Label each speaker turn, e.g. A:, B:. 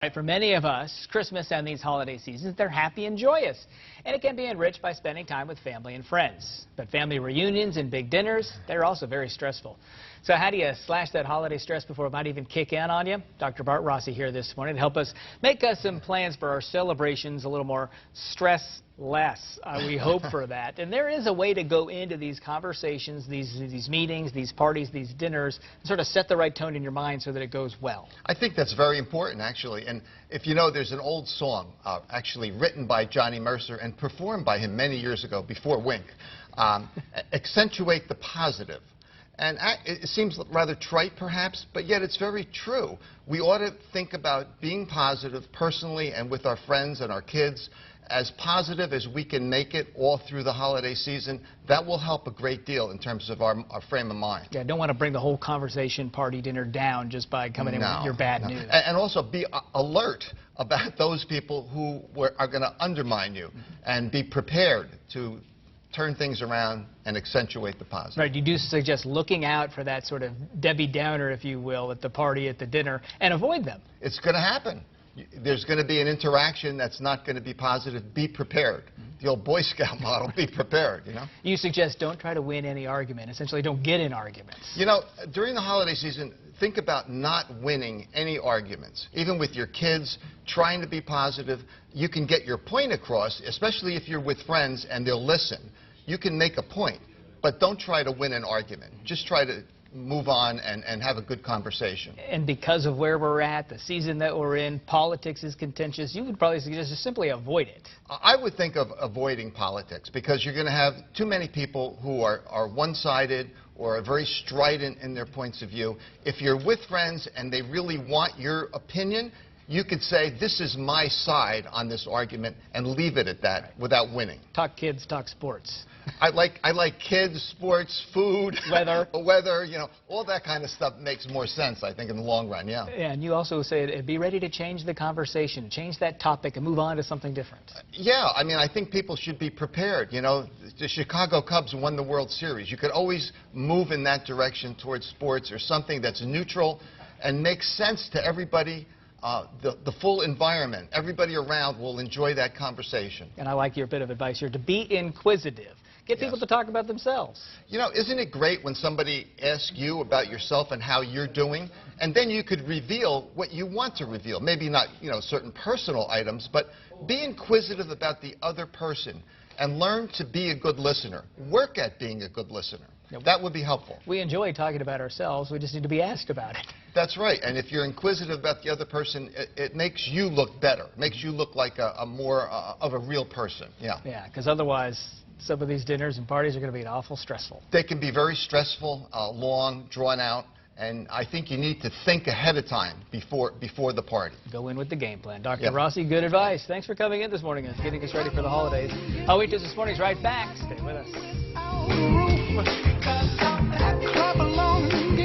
A: Right, for many of us, Christmas and these holiday seasons, they're happy and joyous, and it can be enriched by spending time with family and friends. But family reunions and big dinners, they're also very stressful. So how do you slash that holiday stress before it might even kick in on you? Dr. Bart Rossi here this morning to help us make some plans for our celebrations a little more stress-less. We hope for that. And there is a way to go into these conversations, these meetings, these parties, these dinners, and sort of set the right tone in your mind so that it goes well.
B: I think that's very important, actually. And if you know, there's an old song actually written by Johnny Mercer and performed by him many years ago before Wink. Accentuate the positive. And it seems rather trite, perhaps, but yet it's very true. We ought to think about being positive personally and with our friends and our kids, as positive as we can make it all through the holiday season. That will help a great deal in terms of our frame of mind.
A: Yeah, don't want to bring the whole conversation, party, dinner down just by coming in with your bad news.
B: And also be alert about those people who are going to undermine you, and be prepared to turn things around and accentuate the positive.
A: Right, you do suggest looking out for that sort of Debbie Downer, if you will, at the party, at the dinner, and avoid them.
B: It's going to happen. There's going to be an interaction that's not going to be positive. Be prepared. The old Boy Scout model, be prepared, you know.
A: You suggest don't try to win any argument. Essentially, don't get in arguments.
B: You know, during the holiday season, think about not winning any arguments. Even with your kids, trying to be positive. You can get your point across, especially if you're with friends and they'll listen. You can make a point, but don't try to win an argument. Just try to move on and have a good conversation.
A: And because of where we're at, the season that we're in, politics is contentious, you would probably suggest just simply avoid it.
B: I would think of avoiding politics, because you're going to have too many people who are one-sided or are very strident in their points of view. If you're with friends and they really want your opinion, you could say, this is my side on this argument, and leave it at that without winning.
A: Talk kids, talk sports.
B: I like kids, sports, food, weather, you know, all that kind of stuff makes more sense, I think, in the long run, yeah.
A: And you also say be ready to change the conversation, change that topic, and move on to something different.
B: Yeah, I mean, I think people should be prepared. You know, the Chicago Cubs won the World Series. You could always move in that direction towards sports or something that's neutral and makes sense to everybody. The full environment, everybody around will enjoy that conversation.
A: And I like your bit of advice here, to be inquisitive. Get people to talk about themselves.
B: You know, isn't it great when somebody asks you about yourself and how you're doing, and then you could reveal what you want to reveal? Maybe not, you know, certain personal items, but be inquisitive about the other person and learn to be a good listener. Work at being a good listener. That would be helpful.
A: We enjoy talking about ourselves. We just need to be asked about it.
B: That's right. And if you're inquisitive about the other person, it makes you look better. It makes you look like a more of a real person. Yeah.
A: Yeah, because otherwise, some of these dinners and parties are going to be awful stressful.
B: They can be very stressful, long, drawn out. And I think you need to think ahead of time before the party.
A: Go in with the game plan. Dr. Rossi, good advice. Thanks for coming in this morning and getting us ready for the holidays. I'll wait till this morning's right back. Stay with us.